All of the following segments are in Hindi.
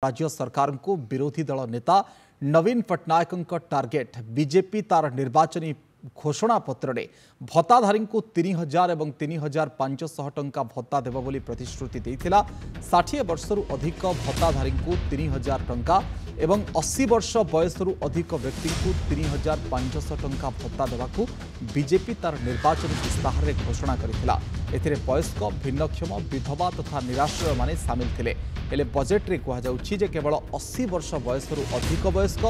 राज्य सरकार को विरोधी दल नेता नवीन पट्टनायक टार्गेट बीजेपी तार निर्वाचनी घोषणा पत्र में भत्ताधारी को 3000 और 3500 टंका भत्ता देव बोली प्रतिश्रुति देइथिला। 60 वर्षरू अधिक भत्ताधारी को 3000 टंका एवं 80 वर्ष बयसरू अधिक व्यक्ति को 3500 टंका भत्ता देवाकू बीजेपी तार निर्वाचन इस्ताहार में घोषणा करिथिला। एथिरे वयस्क भिन्नक्षम विधवा तथा निराश्रय माने सामिल थिले। हेले बजेट रे कहा जाउछि जे केवल 80 वर्ष बयसरू अधिक वयस्क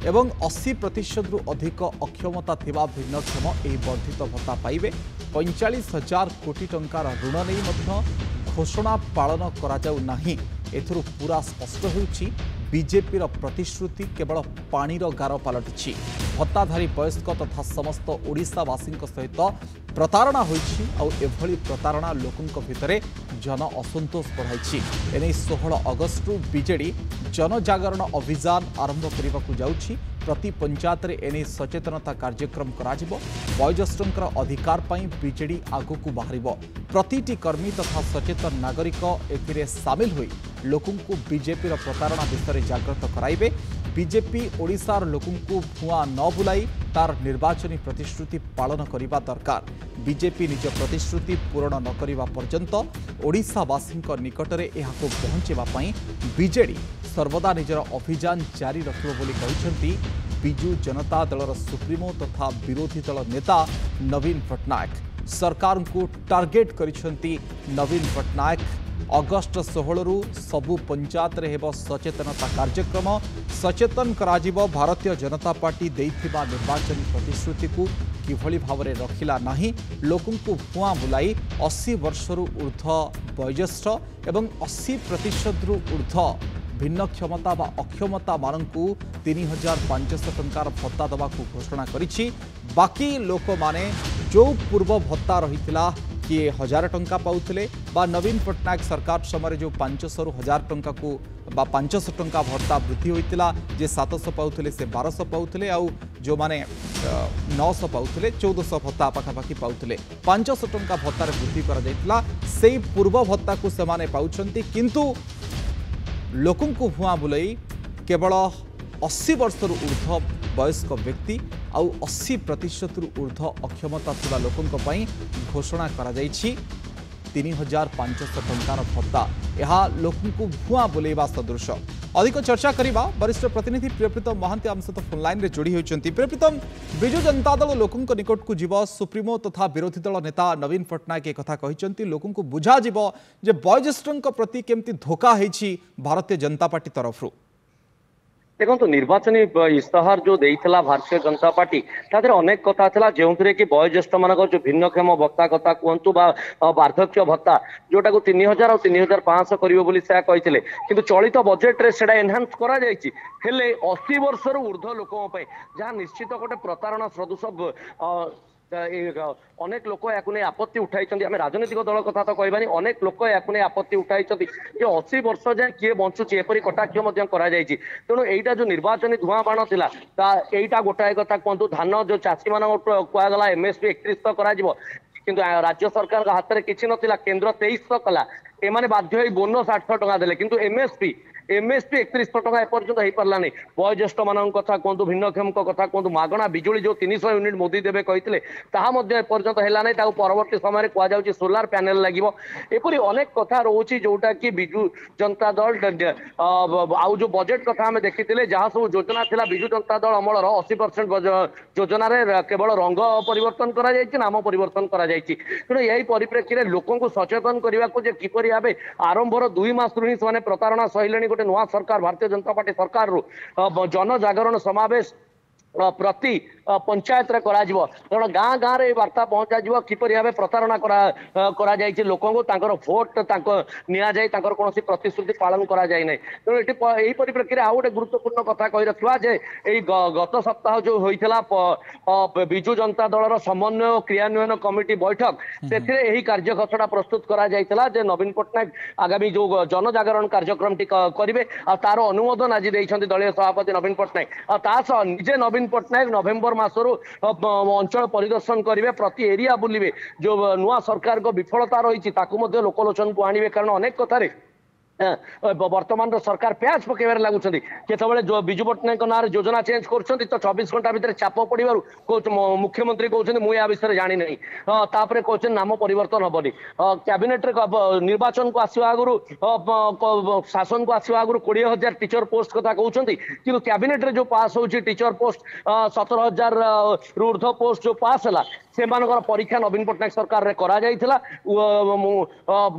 एवं 80% रु अधिक अक्षमता थिबा भिन्नक्षम एही वर्धित भत्ता पाइबे। 45,000 कोटी टंकार ऋण नहीं मध्य घोषणा पालन करा जाउ नाही। एथुरु पूरा स्पष्ट होउछि बीजेपी प्रतिश्रुति केवल पानीर गार पलटिछि। भत्ताधारी वयस्क तथा समस्त ओडिशावासी सहित प्रतारणा होइछि आउ एभली प्रतारणा लोकंक भितरे जन असंतोष बढ़ाइछि। एने 16 अगस्त बीजेडी जनजागरण अभियान आरंभ करने जाउछि। प्रति पंचायत रे एने सचेतनता कार्यक्रम कराजिबो। वयोज्येष्ठंकर अधिकार पई बीजेडी आगकू बाहरिबो। प्रतिटी कर्मी तथा सचेतन नागरिक एथिरे सामिल होई लोकंकु बीजेपी प्रतारणा विषय जागृत कराइबे। बीजेपी ओडिशार लोकंकु भुआ न बुलाई तार निर्वाचनी प्रतिश्रुति पालन करिबा दरकार। बीजेपी निज प्रतिश्रुति पूरण न करिबा पर्यंत ओडिशावासी निकटरे एहाको पहुंचेबा पई बीजेडी सर्वदा निजर अभियान जारी रखिबो बोली कहिसंती बिजू जनता दलर सुप्रीमो तथा विरोधी दल नेता नवीन पट्टनायक। सरकार को टार्गेट करिसंती नवीन पट्टनायक। अगस्ट 16 रु सबु पंचायत रे हेबो सचेतनता कार्यक्रम। सचेतन कराजिबो भारतीय जनता पार्टी देइथिबा निर्वाचन प्रतिश्रुति को किभली भावरे रखिला नाही। लोकंकु भुआ बुलाई 80 वर्षरू ऊर्ध्व वयोज्येष्ठ एवं 80% रु ऊर्ध्व भिन्न क्षमता व अक्षमता मानकु 3500 टंकार भत्ता देवाकू घोषणा करिछि। बाकी लोक माने जो पूर्व भत्ता रहिथिला किए 1000 टंका पाउथिले बा नवीन पट्टनायक सरकार समय जो 500 रु 1000 टंका को बा 500 टंका भत्ता वृद्धि होइतिला। जे 700 पाउथिले से 1200 पाउथिले आउ जो माने 900 पाउथिले 1400 भत्ता पाखापाखि पाउथिले। 500 टंका भत्ता रे वृद्धि करा जाइतिला। सेही पूर्व भत्ता को से माने पाउछंती किंतु लोकंकु भुआ बुलाई केवल 80 वर्षरू ऊर्ध्व वयस्क व्यक्ति आउ 80% रु ऊर्ध्व अक्षमता थिबा लोकंक पई घोषणा करा जाइछि 3500 टंकार भत्ता। यह लोकंकु भुआ बुलेबा सदृश। अधिक चर्चा करिबा वरिष्ठ प्रतिनिधि प्रियप्रीतम महांती आम सहित फोन लाइन रे जोड़ी होइचंती। प्रियप्रीतम, बिजू जनता दल लोकंक निकट को जीव सुप्रीमो तथा विरोधी दल नेता नवीन पट्टनायक एक कथा कहिचंती लोकंकु बुझा जीव जे वयोज्येष्ठंक प्रति केमती धोखा हेछि भारतीय जनता पार्टी तरफरु। देखो निर्वाचनी इस्ताहार जो देइथिला भारतीय जनता पार्टी तादर अनेक कथा थिला जो कि वयोज्येष्ठ मानक जो भिन्नक्षम भत्ता कथा कहतु वार्धक्य भत्ता जोटा को 3000 और 3500 करिवो बोली से कहिथिले किंतु चलित बजेट रे सेडा एनहांस करा जायछि। हेले 80 वर्ष रु ऊर्ध्व लोकन पय जहां निश्चित गोटे प्रतारणा सदृश अनेक लोक या आपत्ति उठाई। आम राजनीतिक दल कथा तो कहबानी अनेक लोक या आपत्ति उठाई 80 वर्ष जाए किए बंचुची एपरी कटाक्ष तेणु यहीटा जो निर्वाचनी धुआं बाण था यहीटा गोटाए कथा कहतु धान जो चाषी मान कहगला एमएसपी 3100 किंतु राज्य सरकार हाथ में किसी नाला केन्द्र 2300 कला एमाने बाध्य बोनस 800 टंका देले किंतु एमएसपी 3100 टंका एपर्यंत हो पार्ला नहीं। वयोज्येष्ठ मान कथा कहतु भिन्नक्षम कथा कहतु मागणा बिजुली जो 300 यूनिट मोदी देवे कहते एपर्यंत है ना परवर्ती समय कहुच्छी सोलार पैनल लगे एपरी अनेक कथा रोचे जोटा कि बिजू जनता दल आउ जो बजेट कथा आम देखी जहाँ सब योजना था बिजू जनता दल अमल 80% योजन केवल रंग परिवर्तन नाम परिवर्तन तेणु यही परिप्रेक्षी में लोक सचेतन करने को किपरि भाव आरंभर 2 मास ही से प्रतारणा सहिलेनी गोटे नुआ सरकार भारतीय जनता पार्टी सरकार जनजागरण समावेश प्रति पंचायत रे करा जिवो तेणु गाँ गाँव में वार्ता पहुंचा जीव किपरि भाव प्रतारणा करा जायछि लोकंको तांकर भोट निया जाय तांकर कोनोसी प्रतिश्रुति पालन करा जाय नै। तेणु एही परिप्रेक्षी आउ गोटे गुरुत्वपूर्ण कथा कहि रखिबा जे एही गत सप्ताह जो होइथिला बिजू जनता दलर समन्वय क्रियान्वयन कमिटी बैठक सेथिरे एही कार्य खसड़ा प्रस्तुत करा जायतिला जे नवीन पट्टनायक आगामी जो जनजागरण कार्यक्रम टी करिवे आ तार अनुमोदन आज दैछन्ति दलीय सभापति नवीन पट्टनायक आ तास निजे नवीन पट्टनायक नवेम्बर मासरू अंचल परिदर्शन करेंगे प्रति एरिया बुलिबे जो नुआ सरकार को विफलता रही लोकलोचन को आणवे कारण अनेक कथार वर्तमान सरकार प्याज पकेबार लगुंट केतबले जो बिजू पट्टनायक ना योजना चेंज कर 24 घंटा भितर चाप पड़ू मुख्यमंत्री कहते मुझे या विषय जानी नहीं तापर कहते नाम परिवर्तन हेनी कैबिनेट निर्वाचन को आसवा आगु शासन को आसवा आगु 20,000 टीचर पोस्ट कथा कहते कि कैबिनेट रे जो पास हो टीचर पोस्ट 17,000 ऊर्ध पोस्ट जो पास है से परीक्षा नवीन पट्टनायक सरकार रे करा जाइथिला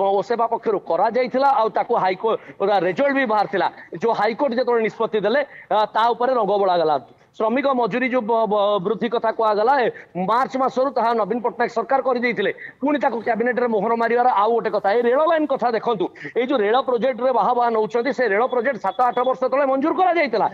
ओसेवा पक्षर करा जाइथिला आ ताको हाईकोर्ट रिजल्ट भी बाहर थिला जो हाईकोर्ट जो निष्पत्ति देले ता ऊपर रंग बोला गला श्रमिक मजूरी जो वृद्धि कथा कहगला मार्च मासरू ता नवीन पट्टनायक सरकार कर देइथिले पुणी ताको कैबिनेट रे मोहर मारिवार आउ गोटे कथा ए रेल लाइन कथा देखंतु ए जो रेल प्रोजेक्ट रे बाहा नौचंती से रेल प्रोजेक्ट 7-8 वर्ष तले मंजूर करा जाइथिला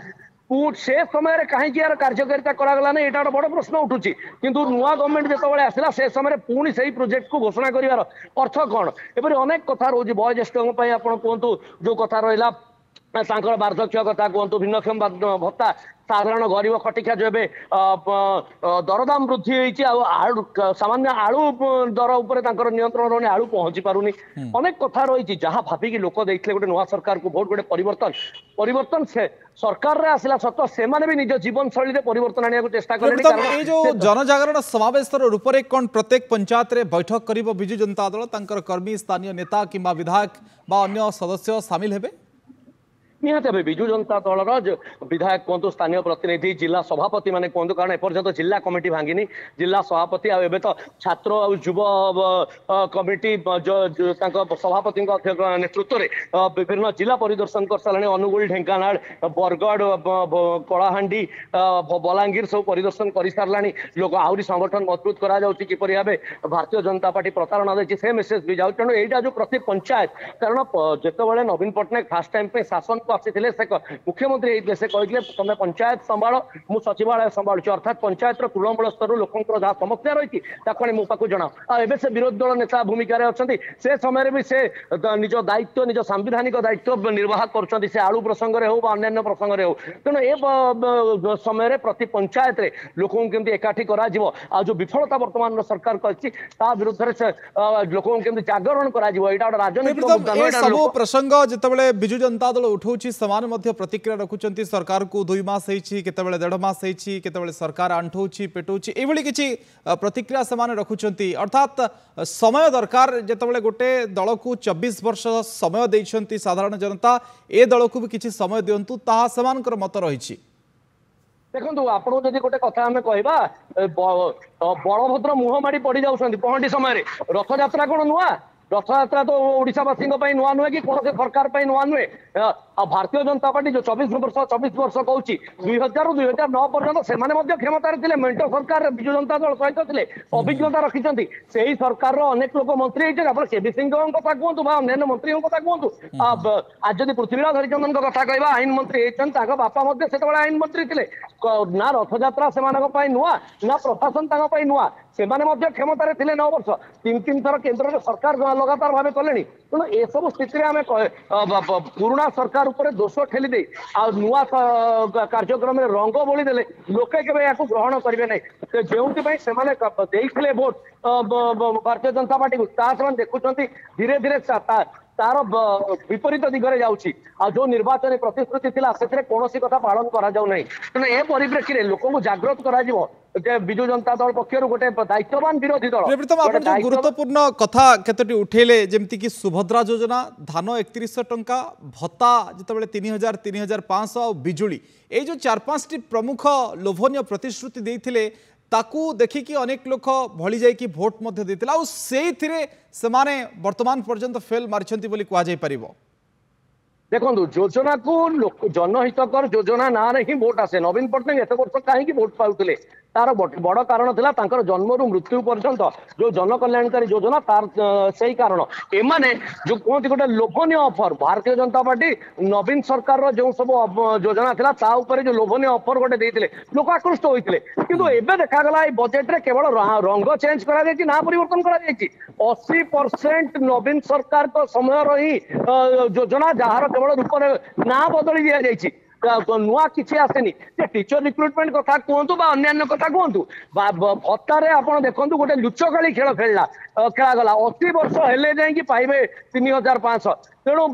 से समय कहीं यार कार्यकारिता करागला ना यहाँ बड़ प्रश्न उठुची किंतु नुआ गवर्नमेंट जो आसला से समय पुणी से प्रोजेक्ट को घोषणा कर अर्थ कौन एपरी अनेक कथा रोज वयोज्येष्ठ कहतु जो कथा रहा वार्धक्य कथा कहतु भिन्नक्षम भत्ता साधारण गरीब खटिका जो दरदाम वृद्धि आलू सामान्य आलू दर उपर नियंत्रण रही आलू पहुंची पारुनी अनेक कथा रही जहाँ भाविकी लोक देते गोटे नुआ सरकार को भोट गोटे परिवर्तन से सरकार रे आसला सत से भी निज जीवन शैली परिवर्तन आने चेष्टा करें जो जनजागरण समावेश रूप कौन प्रत्येक पंचायत रे बैठक कर विजु जनता दल कर्मी स्थानीय नेता किंबा विधायक बा अन्य सदस्य सामिल हेबे निहत विजु जनता दल विधायक कहतु स्थानीय प्रतिनिधि जिला सभापति माने कहतु कारण एपर्यंत जिला कमिटी भांगिनी जिला सभापति आबे तो छात्र और युव कमिटी सभापति नेतृत्व में विभिन्न जिला परिदर्शन कर सारे अनुगुल ढेंकानाल बरगढ़ कलाहांडी बलांगीर सब परिदर्शन कर सारे लोक आहरी संगठन मजबूत करपरि भाव भारतीय जनता पार्टी प्रतारणा देती से मेसेज भी जाऊ तेणु यहाँ जो प्रति पंचायत कारण जिते नवीन पट्टनायक फास्ट टाइम पे शासन को आसी से मुख्यमंत्री से कहते तुम पंचायत संभाल मु सचिवालय संभालुची अर्थात पंचायत तृणमूल स्तर लोक जहाँ समस्या रही मो पाक जनाओ एवं से विरोधी दल नेता भूमिका अच्छा से समय भी से निज दायित्व निज सांविधानिक दायित्व निर्वाह कर आलू प्रसंग में हो अन्य प्रसंग में हो तेणु ए समय प्रति पंचायत लोक केमती एकाठी करा जो विफलता वर्तमान सरकार कर विरुद्ध लोक केमती जागरण कर राजनीतिक प्रसंग जिते विजु जनता दल उठाऊ समान प्रतिक्रिया रखुंट सरकार को 2 मास केतबेले 1.5 मास केतबेले सरकार आंठौची पेटौची एभली किछि प्रतिक्रिया समान रखुंट अर्थात समय दरकार जितेबाला गोटे दल को 24 वर्ष समय देइछंती साधारण जनता ए दल को भी किछि समय दियंतु ताहा समानकर मत रही देखो आपको जब गोटे कथा आम कह बलभद्र मुह माड़ी पड़ जाऊँ पहंटी समय रथ यात्रा कौन नुआ रथयात्रा तो ओडिशावासी नुआ नुहे कि कौन सरकार नुआ नुहे भारतीय जनता पार्टी जो 24 वर्ष कहूँ 2000 ରୁ 2009 पर्यटन से क्षमतार थे मेट सरकार विजु जनता दल सहित थे अभिज्ञता रखिंट से ही सरकार अनेक लोक मंत्री होते केबी सिंह कथा कहतु अन्य मंत्री कथा कहतु आज जब पृथ्वीराज हरिचंदन कथा कह आईन मंत्री होती बापा से आईन मंत्री थे ना रथयात्रा से नुआ ना प्रशासन नुआ से क्षमतार थे 9 वर्ष 3 थर केन्द्र सरकार लगातार भाव कले तेणु ए सब स्थित आम पुराणा सरकार उपर दोष ठेली दे नुआ कार्यक्रम में रंग बोली देले लोके केबे याकू ग्रहण करेंगे ना जो देते भोट भारतीय जनता पार्टी को देखुं धीरे धीरे तार विपरीत दिगरे जाउची जो निर्वाचन प्रतिश्रुति थिला से कौन कथा पालन करा जाउ नहीं तेणु ए परिप्रेक्षी में लोक को जागृत करा विजु जनता दल पक्ष गोटे दायित्ववान विरोधी दल गुरुत्वपूर्ण कथा केतोटी उठेले जेमती कि सुभद्रा योजना धान 3100 टंका भत्ता जितेबाला 3000 3500 और बिजुली ये जो 4-5 प्रमुख लोभनीय प्रतिश्रुति देइथिले ताकू देखिकी अनेक लोक भली जाइकी भोट मध्य देतिला और सेइथिरे समाने वर्तमान पर्यंत फेल मारिछंती बोली कुआ जाय परिबो देखो योजना को जनहितकर योजना ना ही भोट आसे नवीन पट्टनायक एत वर्ष कहीं भोट पाउथिले तार बड़ कारण था जन्म रु मृत्यु पर्यंत जो जन कल्याणकारी योजना तार से कारण एमाने जो कहते गोटे लोभनीय ऑफर भारतीय जनता पार्टी नवीन सरकार जो सब योजना था जो लोभनीय ऑफर गोटे देते लोक आकृष्ट होते किंतु एबे देखागला बजेट रे केवल रंग चेंज करा ना परिवर्तन करा 80% नवीन सरकार तो समय रही योजना जार केवल रूप ना बदली दि जाइए नुआ किसी आसेनी जे टीचर रिक्रुटमेंट कथा कहतु अन्य कथा कहतु भत्तारे आप देखो गोटे लुचकाली खेल खेलला खेलागला 80 वर्ष हेले जाए पाइबे 3500 तेणु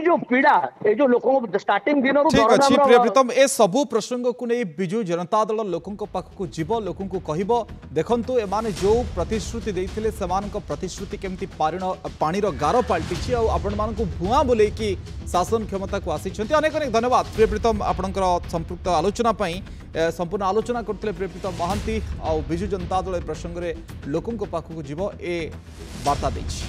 जो पीड़ा ये जो लोक स्टार्टिंग दिन ठीक अच्छी प्रियप्रीतम ए सबू प्रसंग को नहीं बिजु जनता दल लोकों पाखक जीव लोकों को कहब देखु एमाने जो प्रतिश्रुति देते से प्रतिश्रुति केमती पानी गार पलटि आपण मान भुआ बुले शासन क्षमता को आसी अनेक अनेक धन्यवाद प्रियप्रीतम आपंकर संपृक्त आलोचना संपूर्ण आलोचना करते प्रियप्रीतम महांती आ बिजु जनता दल प्रसंग में लोकों पाखक जीव ए वार्ता देछि।